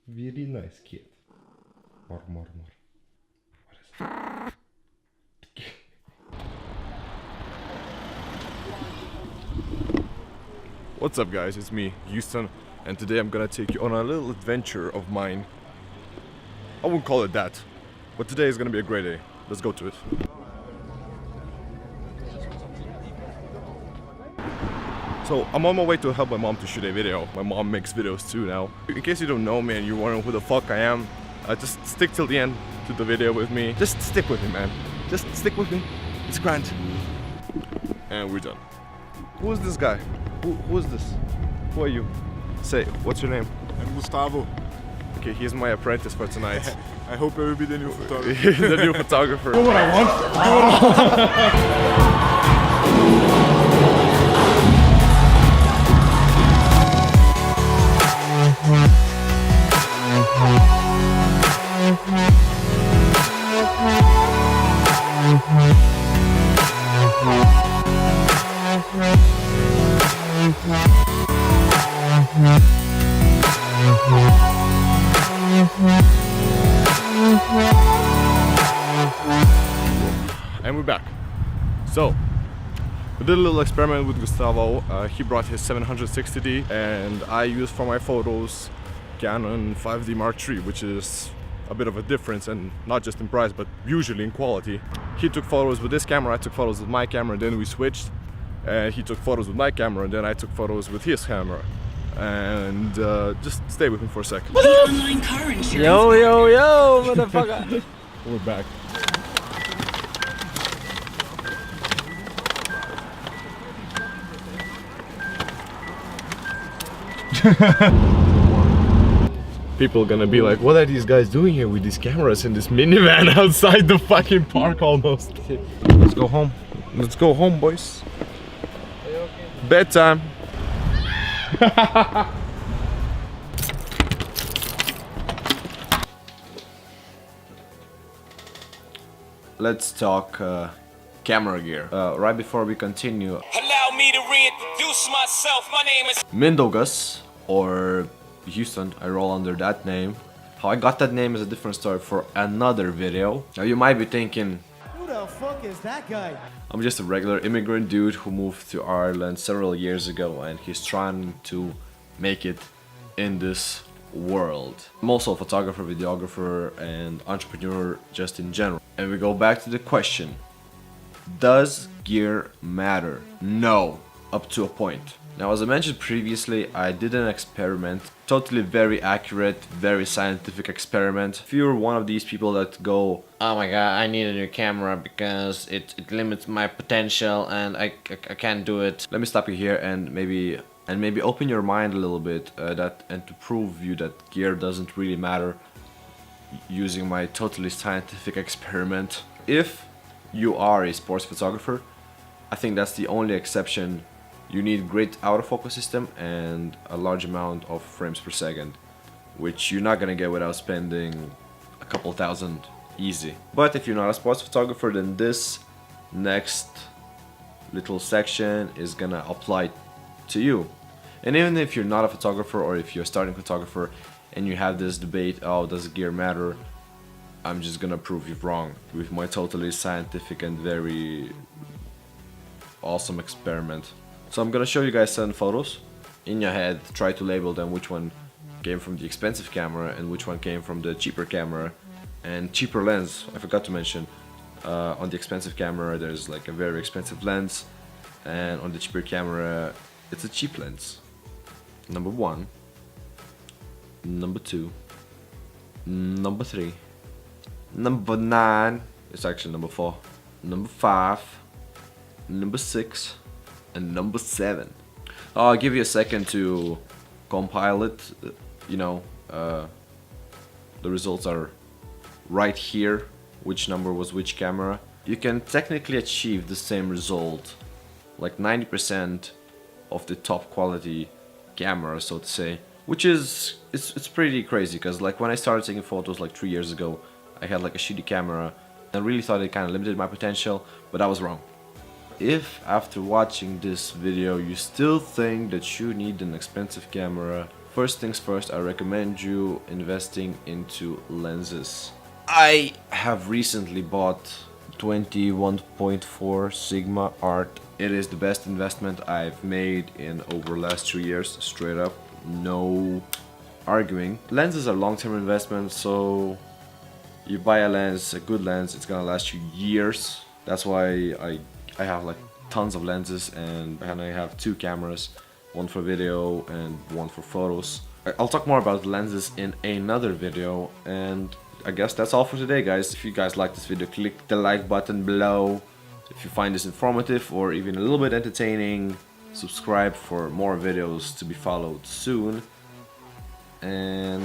Very nice kid. More. What is it? What's up guys, it's me, Houston, and today I'm gonna take you on a little adventure of mine. I wouldn't call it that, but today is gonna be a great day. Let's go to it. So I'm on my way to help my mom to shoot a video. My mom makes videos too now. In case you don't know me and you're wondering who the fuck I am, just stick till the end to the video with me. Just stick with me, man. Just stick with me. It's grand. And we're done. Who is this guy? Who is this? Who are you? Say, what's your name? I'm Gustavo. Okay, he's my apprentice for tonight. I hope I will be the new photographer. The new photographer. What And we're back. So, we did a little experiment with Gustavo. He brought his 760D and I used for my photos Canon 5D Mark III, which is a bit of a difference, and not just in price but usually in quality. He took photos with this camera, I took photos with my camera, then we switched. And he took photos with my camera, and then I took photos with his camera. And just stay with me for a second. Online car insurance. Yo, motherfucker. We're back. People gonna be like, what are these guys doing here with these cameras in this minivan outside the fucking park almost? Let's go home. Let's go home, boys. Bedtime. Let's talk camera gear. Right before we continue, Allow me to reintroduce myself. My name is Mindaugas, or Houston, I roll under that name. How I got that name is a different story for another video. Now you might be thinking, Who the fuck is that guy? I'm just a regular immigrant dude who moved to Ireland several years ago and he's trying to make it in this world. I'm also a photographer, videographer and entrepreneur just in general. And we go back to the question, does gear matter? No, up to a point. Now, as I mentioned previously, I did an experiment, totally very accurate, very scientific experiment. If you're one of these people that go, oh my god, I need a new camera because it limits my potential and I can't do it. Let me stop you here and maybe open your mind a little bit and to prove you that gear doesn't really matter using my totally scientific experiment. If you are a sports photographer, I think that's the only exception. You need great autofocus system and a large amount of frames per second, which you're not gonna get without spending a couple thousand easy. But if you're not a sports photographer, then this next little section is gonna apply to you. And even if you're not a photographer or if you're a starting photographer and you have this debate, oh, does gear matter? I'm just gonna prove you wrong with my totally scientific and very awesome experiment. So I'm gonna show you guys 7 photos. In your head, try to label them, which one came from the expensive camera and which one came from the cheaper camera and cheaper lens. I forgot to mention, on the expensive camera there's like a very expensive lens, and on the cheaper camera it's a cheap lens. Number 1, number 2, number 3, number 9, it's actually number 4, number 5, number 6, and number 7. I'll give you a second to compile it. You know, the results are right here, which number was which camera. You can technically achieve the same result, like 90% of the top quality camera, so to say, which is it's pretty crazy, because like when I started taking photos like 3 years ago, I had like a shitty camera. I really thought it kind of limited my potential, but I was wrong. If after watching this video you still think that you need an expensive camera, First things first, I recommend you investing into lenses. I have recently bought 21.4 Sigma Art. It is the best investment I've made in over the last 2 years, straight up, no arguing. Lenses are long-term investments, so you buy a lens, a good lens, it's gonna last you years. That's why I have like tons of lenses, and I have 2 cameras, one for video and one for photos. I'll talk more about lenses in another video, and I guess that's all for today, guys. If you guys like this video, click the like button below. If you find this informative or even a little bit entertaining, subscribe for more videos to be followed soon. And